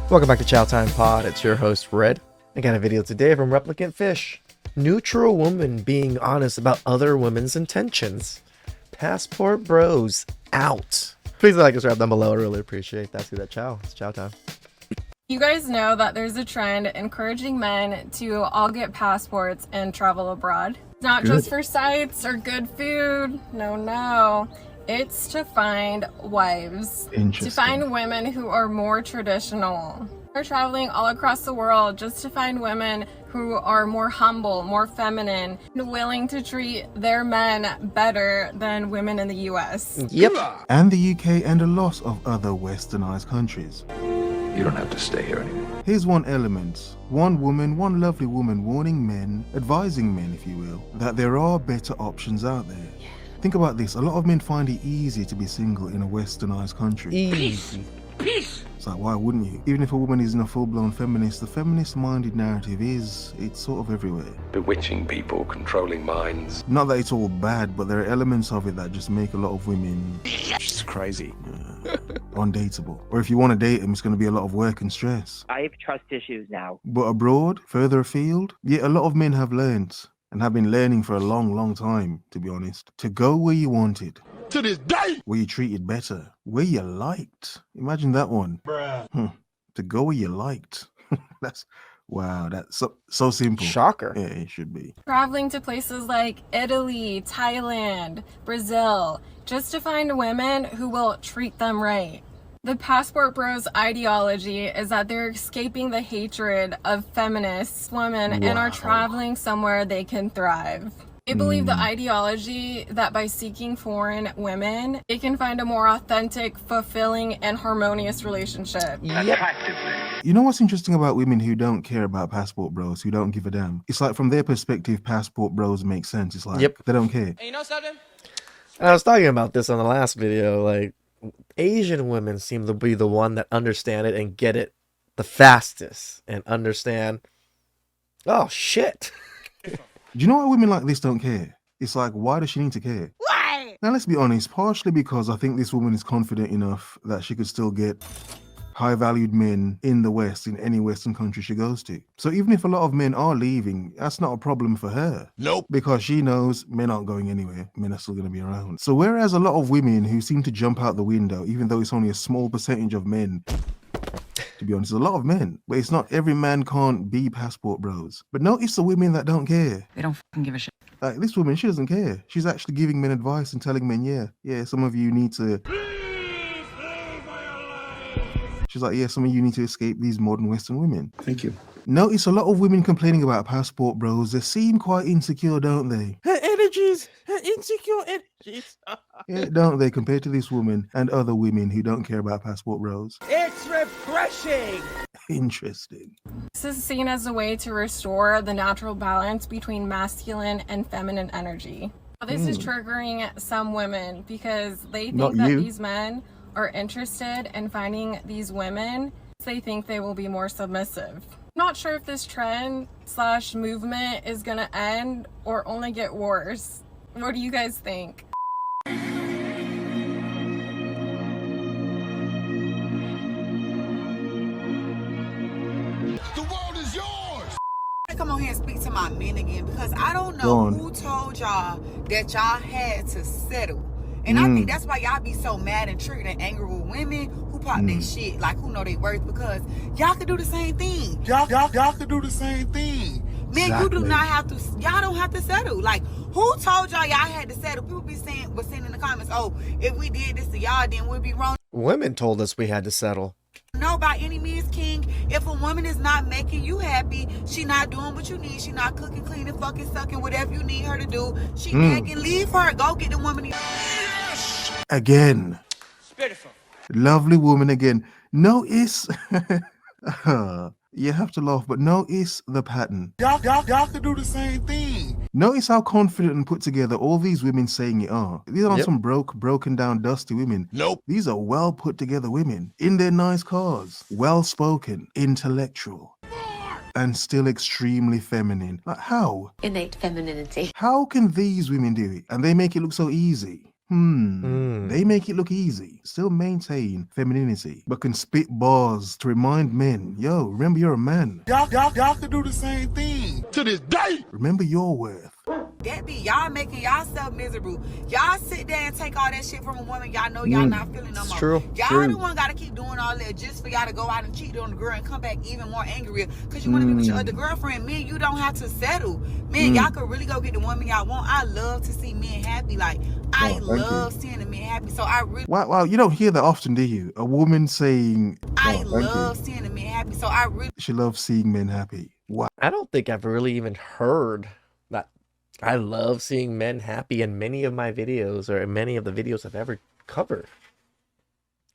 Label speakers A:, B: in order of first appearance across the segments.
A: Welcome back to TheChowTimePod. It's your host, Red. I got a video today from Replicant Fish. Neutral woman being honest about other women's intentions. Passport bros out. Please like and subscribe down below. I really appreciate that. See that chow. It's chow time.
B: You guys know that there's a trend encouraging men to all get passports and travel abroad. It's not just for sights or good food. No. It's to find wives. To find women who are more traditional. They're traveling all across the world just to find women who are more humble, more feminine, and willing to treat their men better than women in the US.
A: Yep.
C: And the UK and a lot of other westernized countries.
D: You don't have to stay here anymore.
C: Here's one element. One woman, one lovely woman warning men, advising men if you will, that there are better options out there. Think about this, a lot of men find it easy to be single in a westernized country.
A: Easy.
D: Peace!
C: It's like, why wouldn't you? Even if a woman isn't a full-blown feminist, the feminist-minded narrative it's sort of everywhere.
D: Bewitching people, controlling minds.
C: Not that it's all bad, but there are elements of it that just make a lot of women
E: She's crazy.
C: undateable. Or if you want to date them, it's going to be a lot of work and stress.
F: I have trust issues now.
C: But abroad, further afield, a lot of men have learned and have been learning for a long time, to be honest, to go where you wanted.
E: To this day!
C: Where you treated better. Where you liked. Imagine that one.
E: Bruh.
C: To go where you liked. That's so simple.
A: Shocker.
C: Yeah, it should be.
B: Traveling to places like Italy, Thailand, Brazil, just to find women who will treat them right. The Passport Bros ideology is that they're escaping the hatred of feminist women and are traveling somewhere they can thrive. They believe the ideology that by seeking foreign women, they can find a more authentic, fulfilling, and harmonious relationship.
A: Yep.
C: You know what's interesting about women who don't care about passport bros, who don't give a damn? It's like from their perspective, passport bros make sense. It's like, they don't care.
G: And you know something?
A: I was talking about this on the last video. Like, Asian women seem to be the one that understand it and get it the fastest and understand, oh, shit.
C: Do you know why women like this don't care? It's like, why does she need to care?
G: Why?
C: Now, let's be honest, partially because I think this woman is confident enough that she could still get high-valued men in the West, in any Western country she goes to. So even if a lot of men are leaving, that's not a problem for her.
E: Nope.
C: Because she knows men aren't going anywhere. Men are still going to be around. So whereas a lot of women who seem to jump out the window, even though it's only a small percentage of men, to be honest, a lot of men, but it's not every man can't be passport bros. But notice the women that don't care.
H: They don't fucking give a shit.
C: Like this woman, she doesn't care. She's actually giving men advice and telling men, some of you need to... She's like, some of you need to escape these modern Western women.
D: Thank you.
C: Notice a lot of women complaining about passport bros. They seem quite insecure, don't they?
A: Her energies, her insecure energies.
C: Yeah, don't they, compared to this woman and other women who don't care about passport bros?
G: It's refreshing!
C: Interesting.
B: This is seen as a way to restore the natural balance between masculine and feminine energy. This is triggering some women because they think that these men are interested in finding these women. They think they will be more submissive. Not sure if this trend / movement is gonna end or only get worse. What do you guys think?
E: The world is yours!
H: I come on here and speak to my men again because I don't
C: Go
H: know
C: on.
H: who told y'all that y'all had to settle. And I think that's why y'all be so mad and triggered and angry with women who pop their shit, like who know they worth, because y'all could do the same thing.
E: Y'all could do the same thing.
H: Men, you do not have to, y'all don't have to settle. Like, who told y'all had to settle? People was saying in the comments, oh, if we did this to y'all, then we'd be wrong.
A: Women told us we had to settle.
H: No, by any means, King. If a woman is not making you happy, she not doing what you need, she not cooking, cleaning, fucking, sucking, whatever you need her to do, she can leave her. Go get the woman.
C: Again.
G: It's beautiful.
C: Lovely woman again. Notice... you have to laugh, but notice the pattern.
E: Y'all could do the same thing.
C: Notice how confident and put together all these women saying it are. These aren't some broken down, dusty women.
E: Nope.
C: These are well put together women in their nice cars, well spoken, intellectual, and still extremely feminine. Like how?
I: Innate femininity.
C: How can these women do it? And they make it look so easy. They make it look easy, still maintain femininity, but can spit bars to remind men, yo, remember you're a man.
E: Y'all can do the same thing. To this day.
C: Remember your worth.
H: That be y'all making yourself miserable. Y'all sit there and take all that shit from a woman y'all know y'all not feeling no more.
A: True.
H: Y'all the one gotta keep doing all that just for y'all to go out and cheat on the girl and come back even more angrier because you want to be with your other girlfriend. Men, you don't have to settle. Men, y'all can really go get the woman y'all want. I love to see men happy. Like, I love seeing the men happy. So I really...
C: Wow, you don't hear that often, do you? A woman saying...
H: I love seeing the men happy. So I really...
C: She loves seeing men happy. Wow.
A: I don't think I've really even heard that. I love seeing men happy in many of my videos, or in many of the videos I've ever covered.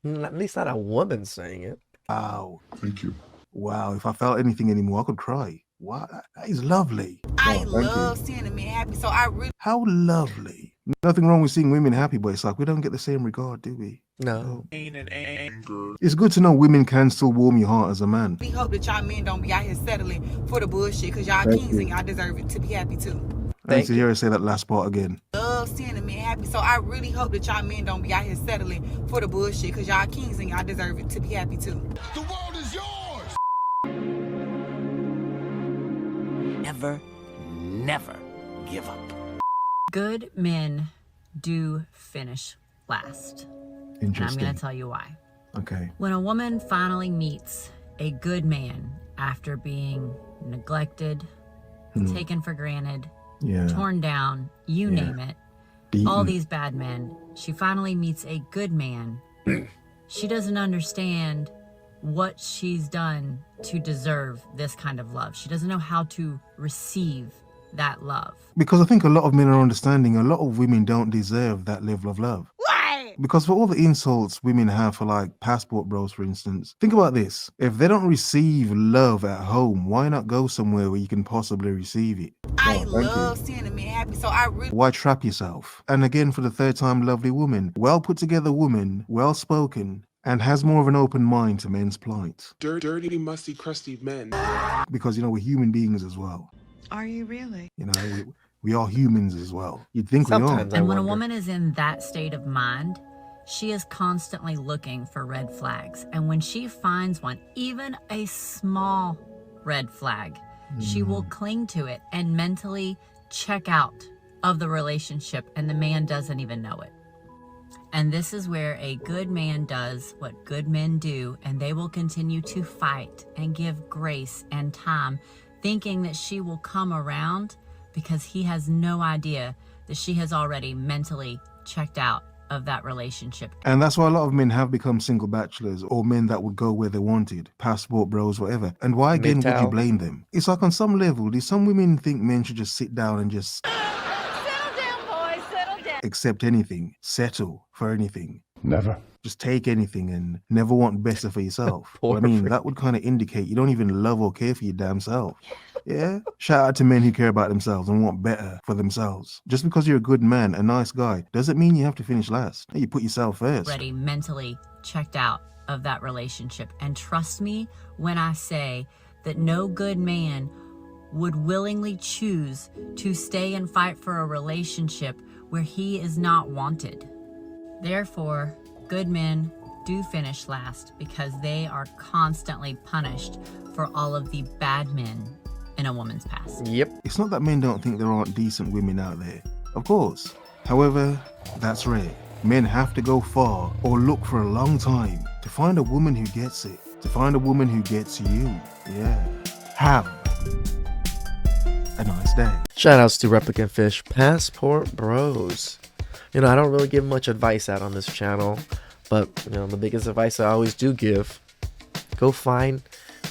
A: At least not a woman saying it.
C: Wow.
E: Thank you.
C: Wow, if I felt anything anymore, I could cry. Wow, that is lovely.
H: I love seeing the men happy. So I really...
C: How lovely. Nothing wrong with seeing women happy, but it's like we don't get the same regard, do we?
A: No.
C: It's good to know women can still warm your heart as a man.
H: We hope that y'all men don't be out here settling for the bullshit because y'all kings and y'all deserve it to be happy too.
C: Thanks to hear her say that last part again.
H: Love seeing the men happy. So I really hope that y'all men don't be out here settling for the bullshit because y'all kings and y'all deserve it to be happy too.
E: The world is yours.
G: Never give up.
F: Good men do finish last. And I'm
C: Interesting.
F: going to tell you why.
C: Okay.
F: When a woman finally meets a good man after being neglected, taken for granted,
C: Yeah.
F: torn down, you name it, all these bad men, she finally meets a good man. She doesn't understand what she's done to deserve this kind of love. She doesn't know how to receive that love.
C: Because I think a lot of men are understanding a lot of women don't deserve that level of love.
H: Why?
C: Because for all the insults women have for like passport bros, for instance, think about this. If they don't receive love at home, why not go somewhere where you can possibly receive it?
H: I love seeing the men happy. So I really...
C: Why trap yourself? And again, for the third time, lovely woman, well put together woman, well spoken, and has more of an open mind to men's plight.
I: Dirty, musty, crusty men.
C: Because, you know, we're human beings as well.
H: Are you really?
C: You know, we are humans as well. You'd think
A: Sometimes
C: we are.
F: And when a woman is in that state of mind, she is constantly looking for red flags. And when she finds one, even a small red flag, she will cling to it and mentally check out of the relationship, and the man doesn't even know it. And this is where a good man does what good men do, and they will continue to fight and give grace and time, thinking that she will come around, because he has no idea that she has already mentally checked out of that relationship.
C: And that's why a lot of men have become single bachelors, or men that would go where they wanted, passport bros, whatever. And why again would you
A: MGTOW.
C: blame them? It's like on some level, do some women think men should just sit down and just
B: Settle down, boys, settle down.
C: accept anything, settle for anything?
E: Never.
C: Just take anything and never want better for yourself.
A: Poor
C: Well, I mean,
A: friend.
C: that would kind of indicate you don't even love or care for your damn self. Yeah? Shout out to men who care about themselves and want better for themselves. Just because you're a good man, a nice guy, doesn't mean you have to finish last. You put yourself first.
F: Already mentally checked out of that relationship. And trust me when I say that no good man would willingly choose to stay and fight for a relationship where he is not wanted. Therefore, good men do finish last because they are constantly punished for all of the bad men in a woman's past.
A: Yep.
C: It's not that men don't think there aren't decent women out there. Of course. However, that's rare. Men have to go far or look for a long time to find a woman who gets it. To find a woman who gets you. Yeah. Have a nice day.
A: Shout outs to Replicant Fish, Passport Bros. You know, I don't really give much advice out on this channel, but, you know, the biggest advice I always do give, go find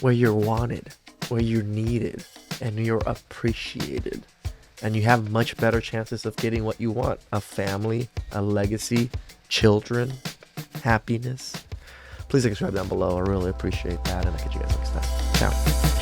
A: where you're wanted, where you're needed, and you're appreciated. And you have much better chances of getting what you want. A family, a legacy, children, happiness. Please subscribe down below. I really appreciate that, and I'll catch you guys next time. Ciao.